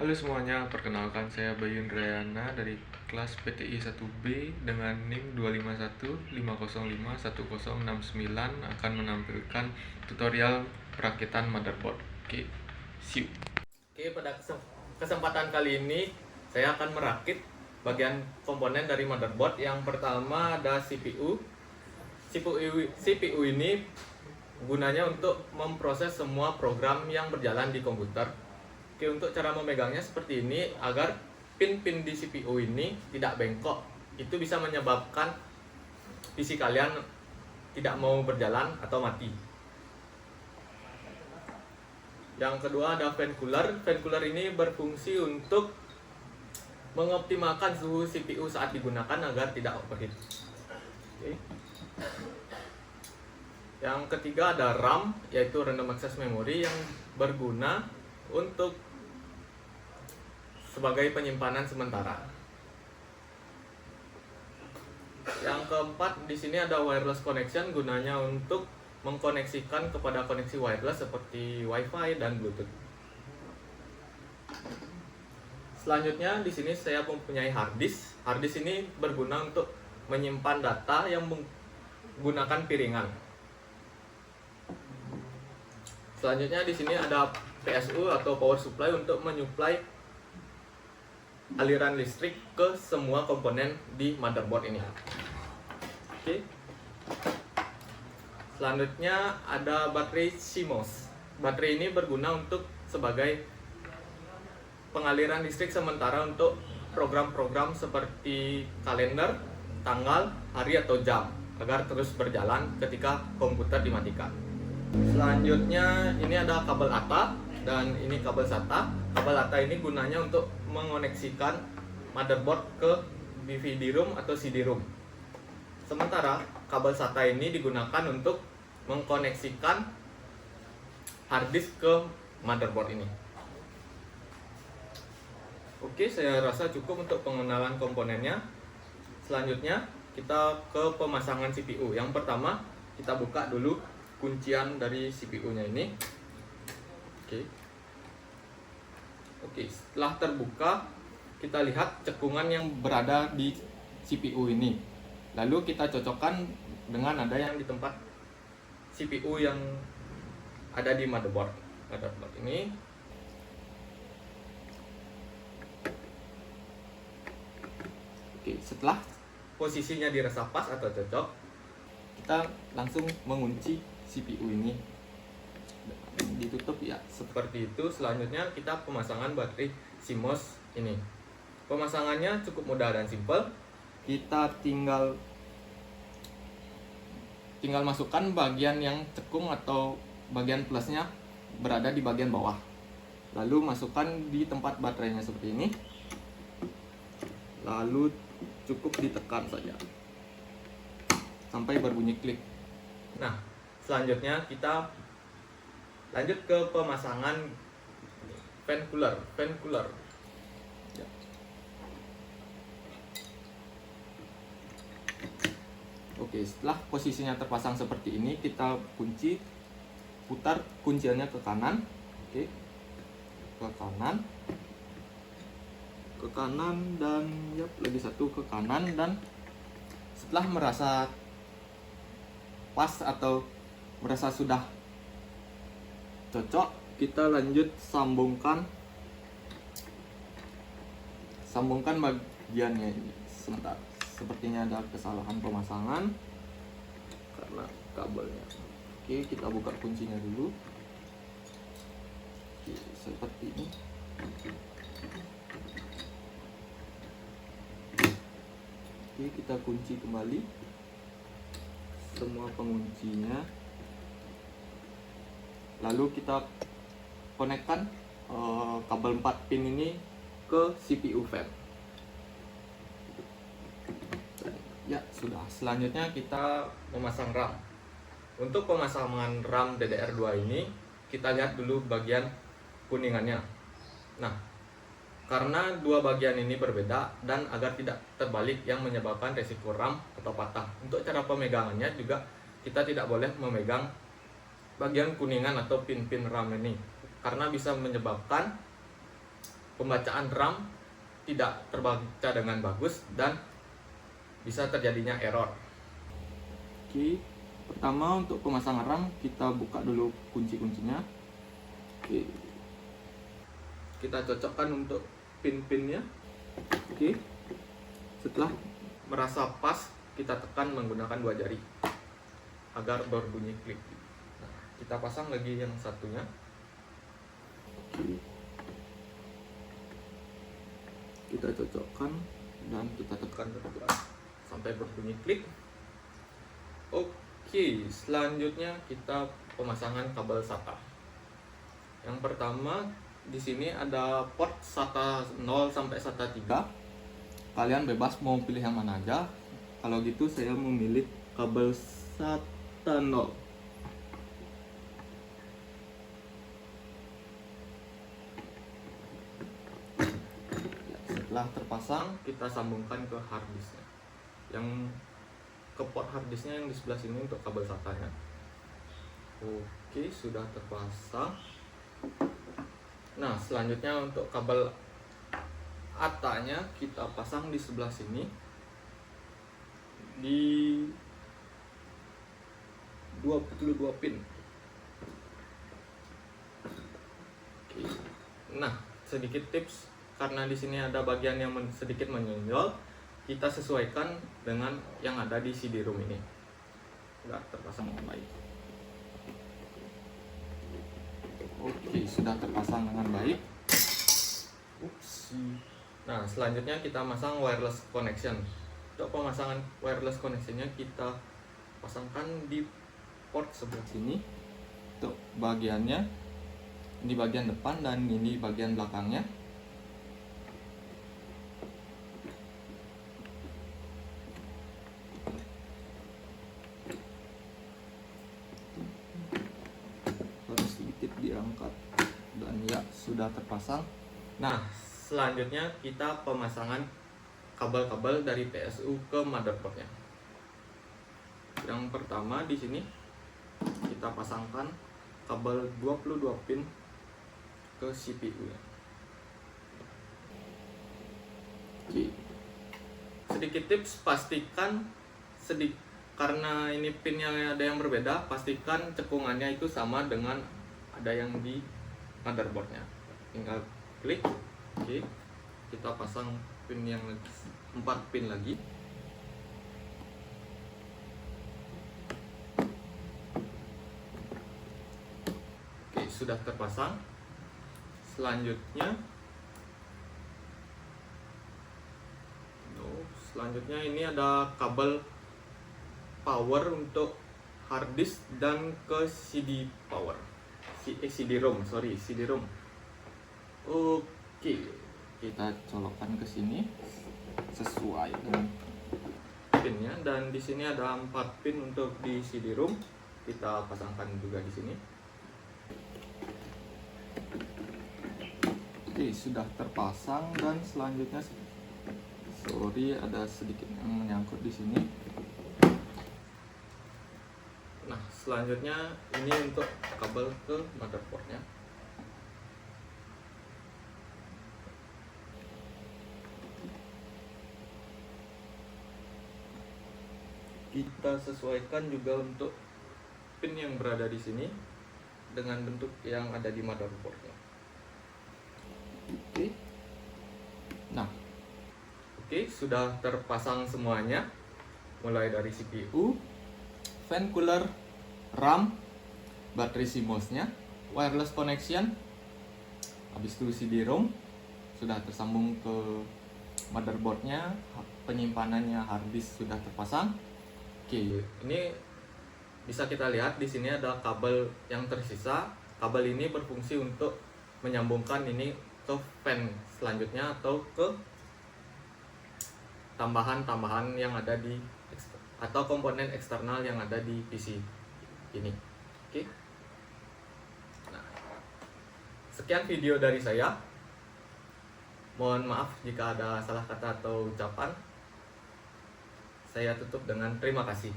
Halo semuanya, perkenalkan saya Bayu Indrayana dari kelas PTI 1B dengan NIM 251505169 akan menampilkan tutorial perakitan motherboard. Oke, see you. Oke, pada kesempatan kali ini saya akan merakit bagian komponen dari motherboard. Yang pertama ada CPU. CPU ini gunanya untuk memproses semua program yang berjalan di komputer. Oke, untuk cara memegangnya seperti ini agar pin-pin di CPU ini tidak bengkok. Itu bisa menyebabkan PC kalian tidak mau berjalan atau mati. Yang kedua ada fan cooler. Fan cooler ini berfungsi untuk mengoptimalkan suhu CPU saat digunakan agar tidak overheat. Oke. Yang ketiga ada RAM, yaitu Random Access Memory, yang berguna untuk sebagai penyimpanan sementara. Yang keempat di sini ada wireless connection, gunanya untuk mengkoneksikan kepada koneksi wireless seperti WiFi dan Bluetooth. Selanjutnya di sini saya mempunyai hard disk. Hard disk ini berguna untuk menyimpan data yang menggunakan piringan. Selanjutnya di sini ada PSU atau power supply untuk menyuplai aliran listrik ke semua komponen di motherboard ini. Oke. Selanjutnya ada baterai CMOS. Baterai ini berguna untuk sebagai pengaliran listrik sementara untuk program-program seperti kalender, tanggal, hari atau jam agar terus berjalan ketika komputer dimatikan. Selanjutnya ini ada kabel ATA dan ini kabel SATA. Kabel ATA ini gunanya untuk mengoneksikan motherboard ke DVD-ROM atau CD-ROM. Sementara kabel SATA ini digunakan untuk mengkoneksikan hard disk ke motherboard ini. Oke, saya rasa cukup untuk pengenalan komponennya. Selanjutnya kita ke pemasangan CPU. Yang pertama kita buka dulu kuncian dari CPU-nya ini. Oke, setelah terbuka kita lihat cekungan yang berada di CPU ini. Lalu kita cocokkan dengan ada yang di tempat CPU yang ada di motherboard ini. Oke, setelah posisinya dirasa pas atau cocok, kita langsung mengunci CPU ini. Ditutup ya, seperti itu. Selanjutnya kita pemasangan baterai CMOS ini. Pemasangannya cukup mudah dan simpel. Kita tinggal masukkan bagian yang cekung atau bagian plusnya berada di bagian bawah. Lalu masukkan di tempat baterainya seperti ini. Lalu cukup ditekan saja sampai berbunyi klik. Nah, selanjutnya kita lanjut ke pemasangan fan cooler. Ya. Oke, setelah posisinya terpasang seperti ini, kita putar kunciannya ke kanan. Oke, ke kanan dan lagi satu ke kanan. Dan setelah merasa pas atau merasa sudah cocok, kita lanjut sambungkan bagiannya ini. Sebentar, sepertinya ada kesalahan pemasangan karena kabelnya. Oke, kita buka kuncinya dulu. Oke, seperti ini. Oke, kita kunci kembali semua penguncinya. Lalu kita konekkan kabel 4 pin ini ke CPU fan. Ya, sudah. Selanjutnya kita memasang RAM. Untuk pemasangan RAM DDR2 ini, kita lihat dulu bagian kuningannya. Nah, karena dua bagian ini berbeda dan agar tidak terbalik yang menyebabkan resiko RAM atau patah. Untuk cara pemegangannya juga kita tidak boleh memegang bagian kuningan atau pin-pin RAM ini, karena bisa menyebabkan pembacaan RAM tidak terbaca dengan bagus dan bisa terjadinya error. Oke, pertama untuk pemasangan RAM kita buka dulu kunci-kuncinya. Oke, kita cocokkan untuk pin-pinnya. Oke, setelah merasa pas kita tekan menggunakan 2 jari agar berbunyi klik. Nah, kita pasang lagi yang satunya. Oke, kita cocokkan dan kita tekan terus sampai berbunyi klik. Oke, selanjutnya kita pemasangan kabel SATA. Yang pertama di sini ada port SATA 0 sampai SATA 3. Kalian bebas mau pilih yang mana aja. Kalau gitu saya memilih kabel SATA 0. Setelah terpasang, kita sambungkan ke harddisknya. Yang ke port harddisknya yang di sebelah sini untuk kabel SATA-nya. Oke, sudah terpasang. Nah, selanjutnya untuk kabel ATA-nya kita pasang di sebelah sini di 22 pin. Oke. Nah, sedikit tips karena di sini ada bagian yang sedikit menonjol, kita sesuaikan dengan yang ada di CD-ROM ini. Enggak terpasang dengan baik. Oke, sudah terpasang dengan baik. Upsi. Nah, selanjutnya kita masang wireless connection. Untuk pemasangan wireless connectionnya kita pasangkan di port sebelah sini. Untuk bagiannya, ini bagian depan dan ini bagian belakangnya. Harus sedikit diangkat dan ya sudah terpasang. Nah, selanjutnya kita pemasangan kabel-kabel dari PSU ke motherboardnya. Yang pertama di sini kita pasangkan kabel 22 pin ke CPU-nya. Oke. Sedikit tips, pastikan karena ini pinnya ada yang berbeda, pastikan cekungannya itu sama dengan ada yang di motherboardnya. Tinggal klik. Oke, kita pasang pin yang 4 pin lagi. Oke, sudah terpasang. Selanjutnya ini ada kabel power untuk hard disk dan ke CD-ROM. Oke, kita colokkan ke sini sesuai dengan pinnya, dan di sini ada 4 pin untuk di CD-ROM. Kita pasangkan juga di sini. Oke, sudah terpasang dan selanjutnya ada sedikit yang menyangkut di sini. Nah, selanjutnya ini untuk kabel ke motherboardnya. Kita sesuaikan juga untuk pin yang berada di sini dengan bentuk yang ada di motherboardnya. Oke. Nah, oke, sudah terpasang semuanya, mulai dari CPU, fan cooler, RAM, baterai CMOS-nya, wireless connection, habis itu CD-ROM sudah tersambung ke motherboardnya, penyimpanannya hard disk sudah terpasang. Oke, ini bisa kita lihat di sini ada kabel yang tersisa. Kabel ini berfungsi untuk menyambungkan ini ke fan selanjutnya atau ke tambahan-tambahan yang ada di atau komponen eksternal yang ada di PC ini. Oke. Nah, sekian video dari saya. Mohon maaf jika ada salah kata atau ucapan. Saya tutup dengan terima kasih.